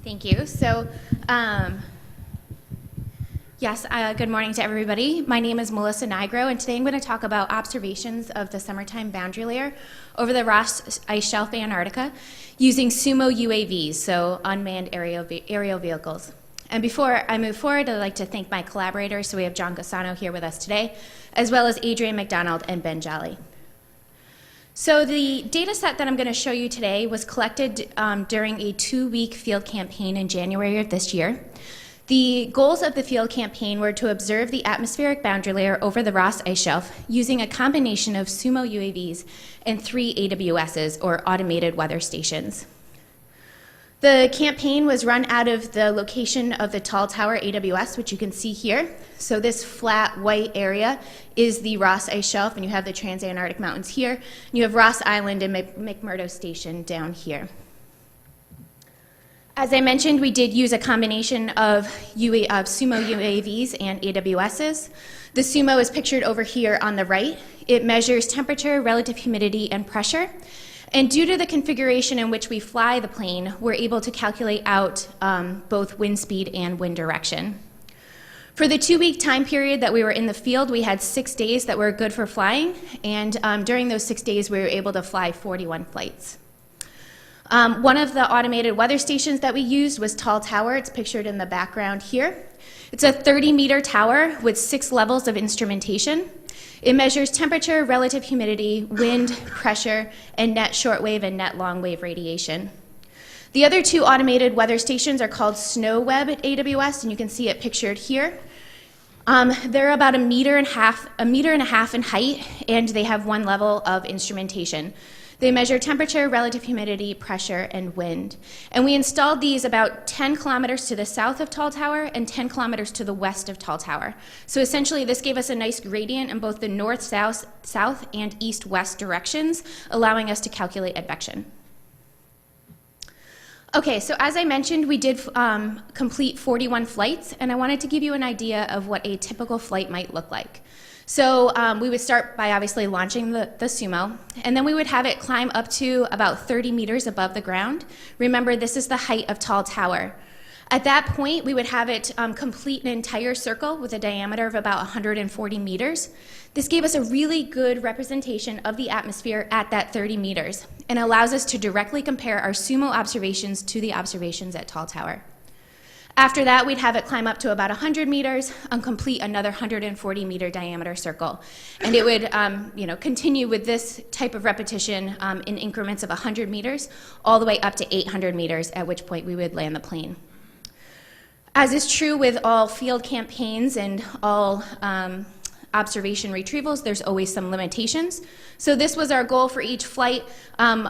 Thank you. Good morning to everybody. My name is Melissa Nigro, and today I'm going to talk about observations of the summertime boundary layer over the Ross Ice Shelf, Antarctica, using SUMO UAVs, so unmanned aerial vehicles. And before I move forward, I'd like to thank my collaborators. So we have John Cassano here with us today, as well as Adrian McDonald and Ben Jolly. So the data set that I'm going to show you today was collected during a 2-week field campaign in January of this year. The goals of the field campaign were to observe the atmospheric boundary layer over the Ross Ice Shelf using a combination of SUMO UAVs and 3 AWSs, or automated weather stations. The campaign was run out of the location of the Tall Tower AWS, which you can see here. So this flat white area is the Ross Ice Shelf, and you have the Transantarctic Mountains here. And you have Ross Island and McMurdo Station down here. As I mentioned, we did use a combination of SUMO UAVs and AWSs. The SUMO is pictured over here on the right. It measures temperature, relative humidity, and pressure. And due to the configuration in which we fly the plane, we're able to calculate out both wind speed and wind direction. For the 2-week time period that we were in the field, we had 6 days that were good for flying, and during those 6 days, we were able to fly 41 flights. One of the automated weather stations that we used was Tall Tower. It's pictured in the background here. It's a 30-meter tower with 6 levels of instrumentation. It measures temperature, relative humidity, wind, pressure, and net shortwave and net longwave radiation. The other 2 automated weather stations are called SNOWWEB at AWS, and you can see it pictured here. They're about a meter and a half in height, and they have 1 level of instrumentation. They measure temperature, relative humidity, pressure, and wind. And we installed these about 10 kilometers to the south of Tall Tower and 10 kilometers to the west of Tall Tower. So essentially, this gave us a nice gradient in both the north-south and east-west directions, allowing us to calculate advection. Okay, so as I mentioned, we did complete 41 flights, and I wanted to give you an idea of what a typical flight might look like. So we would start by obviously launching the SUMO, and then we would have it climb up to about 30 meters above the ground. Remember, this is the height of Tall Tower. At that point, we would have it complete an entire circle with a diameter of about 140 meters. This gave us a really good representation of the atmosphere at that 30 meters, and allows us to directly compare our SUMO observations to the observations at Tall Tower. After that, we'd have it climb up to about 100 meters and complete another 140-meter diameter circle. And it would continue with this type of repetition in increments of 100 meters, all the way up to 800 meters, at which point we would land the plane. As is true with all field campaigns and all observation retrievals, there's always some limitations. So this was our goal for each flight.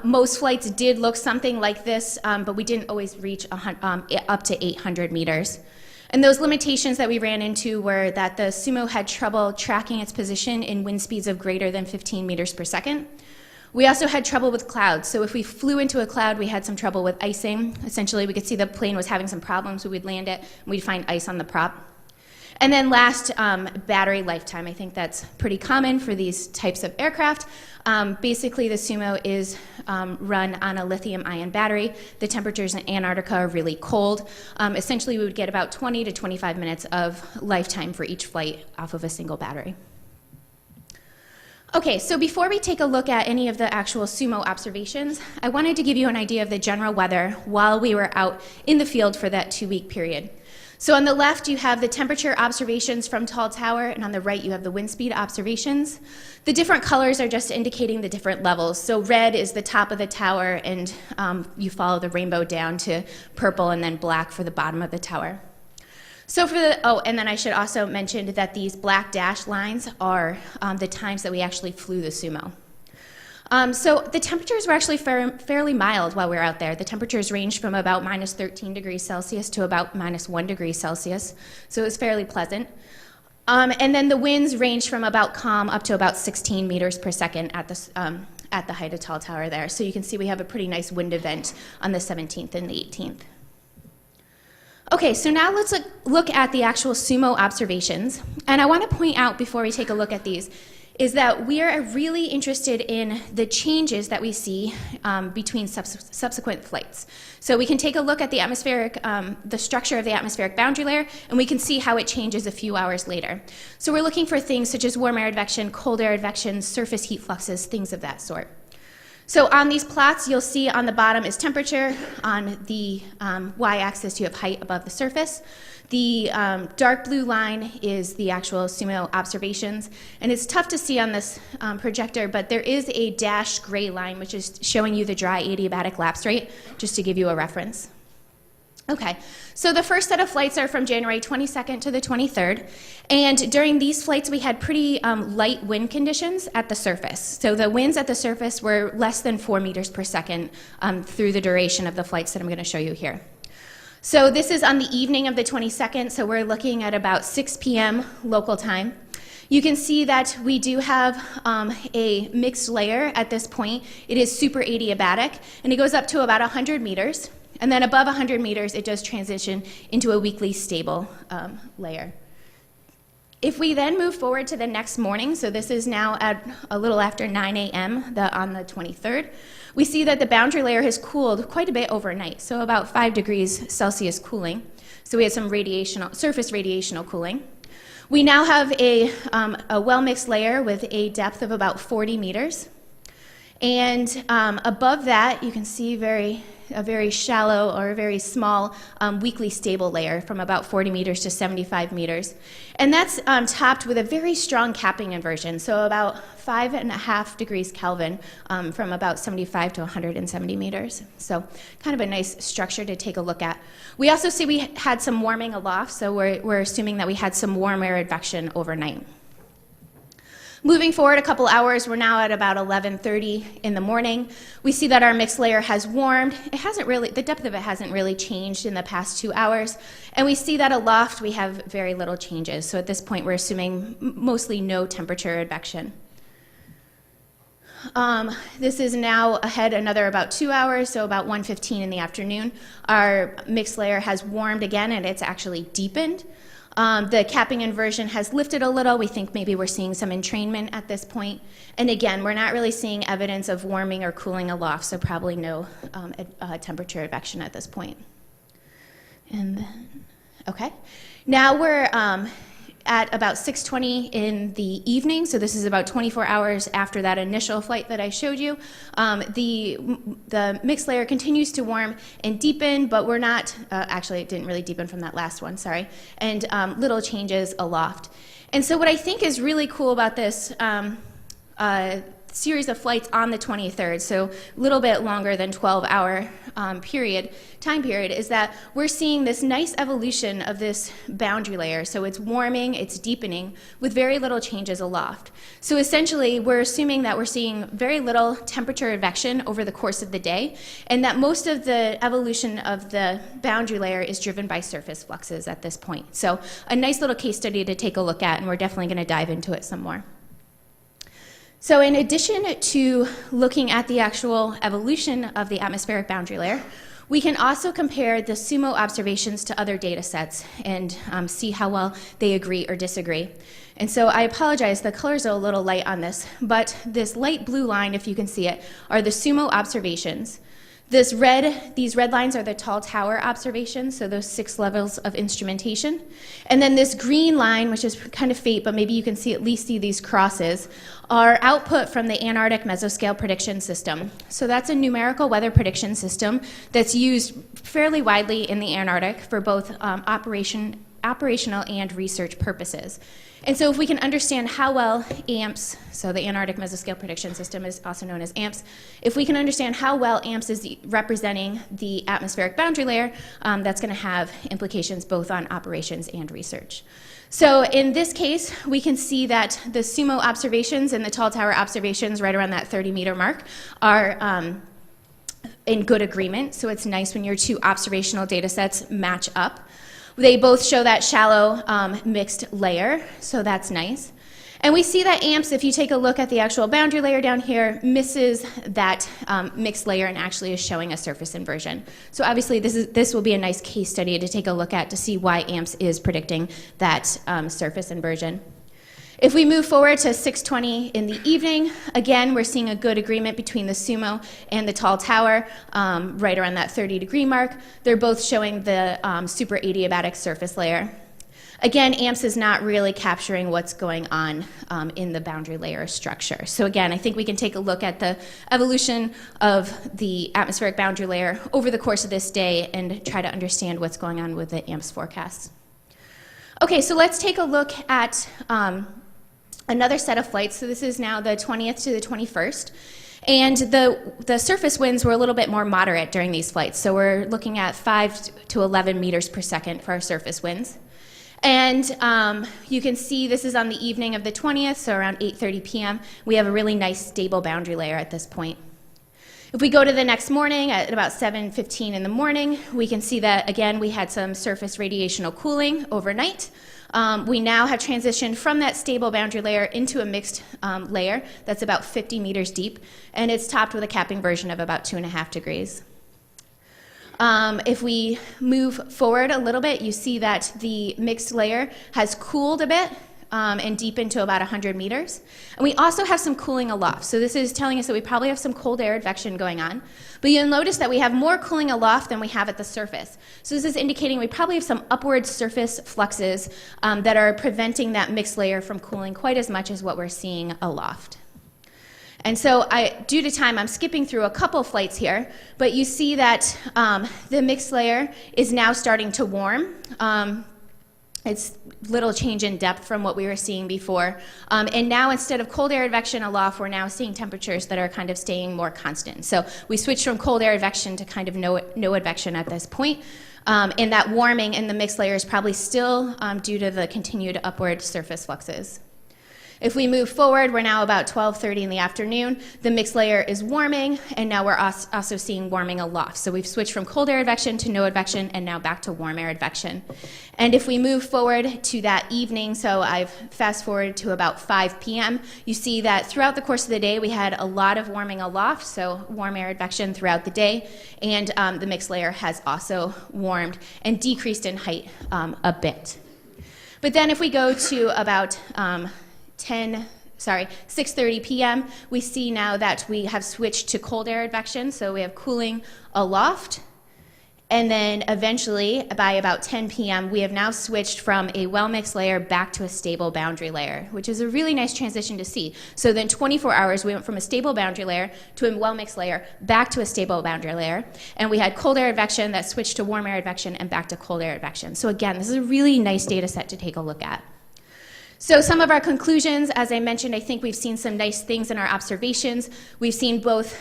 Most flights did look something like this, but we didn't always reach up to 800 meters. And those limitations that we ran into were that the SUMO had trouble tracking its position in wind speeds of greater than 15 meters per second. We also had trouble with clouds. So if we flew into a cloud, we had some trouble with icing. Essentially, we could see the plane was having some problems. We would land it, and we'd find ice on the prop. And then last, battery lifetime. I think that's pretty common for these types of aircraft. Basically, the SUMO is run on a lithium-ion battery. The temperatures in Antarctica are really cold. Essentially, we would get about 20 to 25 minutes of lifetime for each flight off of a single battery. Okay, so before we take a look at any of the actual SUMO observations, I wanted to give you an idea of the general weather while we were out in the field for that 2-week period. So on the left, you have the temperature observations from Tall Tower, and on the right, you have the wind speed observations. The different colors are just indicating the different levels. So red is the top of the tower, and you follow the rainbow down to purple and then black for the bottom of the tower. So and then I should also mention that these black dashed lines are the times that we actually flew the SUMO. So the temperatures were actually fairly mild while we were out there. The temperatures ranged from about minus 13 degrees Celsius to about minus 1 degree Celsius, so it was fairly pleasant. And then the winds ranged from about calm up to about 16 meters per second at the height of Tall Tower there. So you can see we have a pretty nice wind event on the 17th and the 18th. Okay, so now let's look at the actual SUMO observations. And I want to point out before we take a look at these, is that we are really interested in the changes that we see between subsequent flights. So we can take a look at the atmospheric, the structure of the atmospheric boundary layer, and we can see how it changes a few hours later. So we're looking for things such as warm air advection, cold air advection, surface heat fluxes, things of that sort. So on these plots, you'll see on the bottom is temperature. On the y-axis, you have height above the surface. The dark blue line is the actual SUMO observations. And it's tough to see on this projector, but there is a dashed gray line, which is showing you the dry adiabatic lapse rate, just to give you a reference. Okay, so the first set of flights are from January 22nd to the 23rd, and during these flights we had pretty light wind conditions at the surface. So the winds at the surface were less than 4 meters per second through the duration of the flights that I'm going to show you here. So this is on the evening of the 22nd, so we're looking at about 6 p.m. local time. You can see that we do have a mixed layer at this point. It is super adiabatic, and it goes up to about 100 meters. And then above 100 meters, it does transition into a weakly stable layer. If we then move forward to the next morning, so this is now at a little after 9 a.m. on the 23rd, we see that the boundary layer has cooled quite a bit overnight, so about 5 degrees Celsius cooling. So we had some surface radiational cooling. We now have a well-mixed layer with a depth of about 40 meters. And above that, you can see a very shallow or a very small weakly stable layer from about 40 meters to 75 meters. And that's topped with a very strong capping inversion, so about 5.5 degrees Kelvin from about 75 to 170 meters. So kind of a nice structure to take a look at. We also see we had some warming aloft, so we're assuming that we had some warm air advection overnight. Moving forward a couple hours, we're now at about 11:30 in the morning. We see that our mixed layer has warmed. It hasn't really, the depth of it hasn't really changed in the past 2 hours. And we see that aloft we have very little changes. So at this point, we're assuming mostly no temperature advection. This is now ahead another about 2 hours, so about 1:15 in the afternoon. Our mixed layer has warmed again, and it's actually deepened. The capping inversion has lifted a little. We think maybe we're seeing some entrainment at this point. And again, we're not really seeing evidence of warming or cooling aloft, so probably no temperature advection at this point. And then, okay. Now we're at about 6:20 in the evening, so this is about 24 hours after that initial flight that I showed you. The mixed layer continues to warm and deepen, but we're not, actually it didn't really deepen from that last one, sorry, and little changes aloft. And so what I think is really cool about this series of flights on the 23rd, so a little bit longer than 12-hour time period, is that we're seeing this nice evolution of this boundary layer. So it's warming, it's deepening, with very little changes aloft. So essentially, we're assuming that we're seeing very little temperature advection over the course of the day, and that most of the evolution of the boundary layer is driven by surface fluxes at this point. So a nice little case study to take a look at, and we're definitely going to dive into it some more. So in addition to looking at the actual evolution of the atmospheric boundary layer, we can also compare the SUMO observations to other data sets and see how well they agree or disagree. And so I apologize, the colors are a little light on this, but this light blue line, if you can see it, are the SUMO observations. These red lines are the tall tower observations, so those 6 levels of instrumentation. And then this green line, which is kind of faint, but maybe you can at least see these crosses, are output from the Antarctic Mesoscale Prediction System. So that's a numerical weather prediction system that's used fairly widely in the Antarctic for both operational and research purposes. And so if we can understand how well AMPS, so the Antarctic Mesoscale Prediction System is also known as AMPS, if we can understand how well AMPS is representing the atmospheric boundary layer, that's going to have implications both on operations and research. So in this case, we can see that the SUMO observations and the tall tower observations right around that 30-meter mark are in good agreement. So it's nice when your 2 observational data sets match up. They both show that shallow mixed layer, so that's nice. And we see that AMPS, if you take a look at the actual boundary layer down here, misses that mixed layer and actually is showing a surface inversion. So obviously this will be a nice case study to take a look at to see why AMPS is predicting that surface inversion. If we move forward to 6:20 in the evening, again, we're seeing a good agreement between the Sumo and the tall tower, right around that 30-degree mark. They're both showing the super adiabatic surface layer. Again, AMPS is not really capturing what's going on in the boundary layer structure. So again, I think we can take a look at the evolution of the atmospheric boundary layer over the course of this day and try to understand what's going on with the AMPS forecast. Okay, so let's take a look at another set of flights. So this is now the 20th to the 21st. And the surface winds were a little bit more moderate during these flights. So we're looking at 5 to 11 meters per second for our surface winds. And you can see this is on the evening of the 20th, so around 8:30 p.m. We have a really nice stable boundary layer at this point. If we go to the next morning at about 7:15 in the morning, we can see that, again, we had some surface radiational cooling overnight. We now have transitioned from that stable boundary layer into a mixed layer that's about 50 meters deep, and it's topped with a capping version of about 2.5 degrees. If we move forward a little bit, you see that the mixed layer has cooled a bit and deepened to about 100 meters. And we also have some cooling aloft. So this is telling us that we probably have some cold air advection going on. But you'll notice that we have more cooling aloft than we have at the surface. So this is indicating we probably have some upward surface fluxes that are preventing that mixed layer from cooling quite as much as what we're seeing aloft. And so due to time, I'm skipping through a couple flights here, but you see that the mixed layer is now starting to warm. It's little change in depth from what we were seeing before. And now instead of cold air advection aloft, we're now seeing temperatures that are kind of staying more constant. So we switched from cold air advection to kind of no advection at this point. And that warming in the mixed layer is probably still due to the continued upward surface fluxes. If we move forward, we're now about 12:30 in the afternoon. The mixed layer is warming, and now we're also seeing warming aloft. So we've switched from cold air advection to no advection, and now back to warm air advection. And if we move forward to that evening, so I've fast forwarded to about 5 p.m., you see that throughout the course of the day, we had a lot of warming aloft, so warm air advection throughout the day, and the mixed layer has also warmed and decreased in height a bit. But then if we go to about 6:30 p.m., we see now that we have switched to cold air advection, so we have cooling aloft. And then eventually, by about 10 p.m., we have now switched from a well-mixed layer back to a stable boundary layer, which is a really nice transition to see. So then 24 hours, we went from a stable boundary layer to a well-mixed layer, back to a stable boundary layer. And we had cold air advection that switched to warm air advection and back to cold air advection. So again, this is a really nice data set to take a look at. So some of our conclusions, as I mentioned, I think we've seen some nice things in our observations. We've seen both,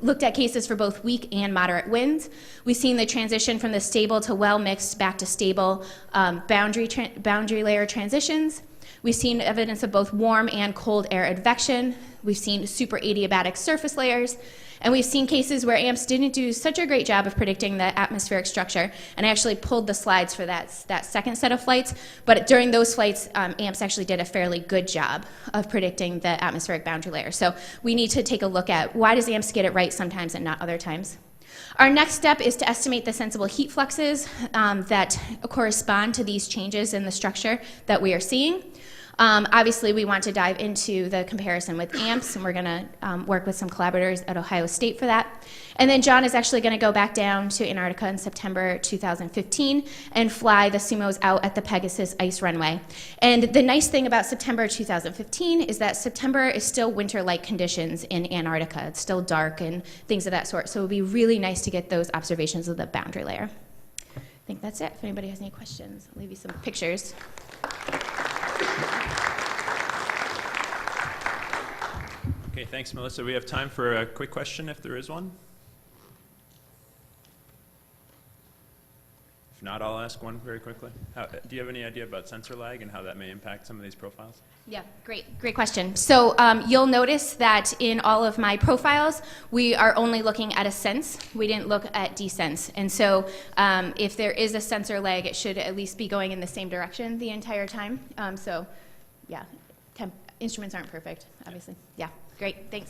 looked at cases for both weak and moderate winds. We've seen the transition from the stable to well-mixed back to stable boundary layer transitions. We've seen evidence of both warm and cold air advection. We've seen super adiabatic surface layers. And we've seen cases where AMPS didn't do such a great job of predicting the atmospheric structure. And I actually pulled the slides for that second set of flights. But during those flights, AMPS actually did a fairly good job of predicting the atmospheric boundary layer. So we need to take a look at why does AMPS get it right sometimes and not other times. Our next step is to estimate the sensible heat fluxes that correspond to these changes in the structure that we are seeing. Obviously, we want to dive into the comparison with AMPS, and we're going to work with some collaborators at Ohio State for that. And then John is actually going to go back down to Antarctica in September 2015 and fly the Sumos out at the Pegasus ice runway. And the nice thing about September 2015 is that September is still winter-like conditions in Antarctica. It's still dark and things of that sort. So it would be really nice to get those observations of the boundary layer. I think that's it. If anybody has any questions, I'll leave you some pictures. Okay, thanks, Melissa. We have time for a quick question, if there is one. If not, I'll ask one very quickly. Do you have any idea about sensor lag and how that may impact some of these profiles? Yeah, great question. So you'll notice that in all of my profiles, we are only looking at ascents. We didn't look at descents. And so if there is a sensor lag, it should at least be going in the same direction the entire time. So yeah, instruments aren't perfect, obviously. Yeah, great, thanks.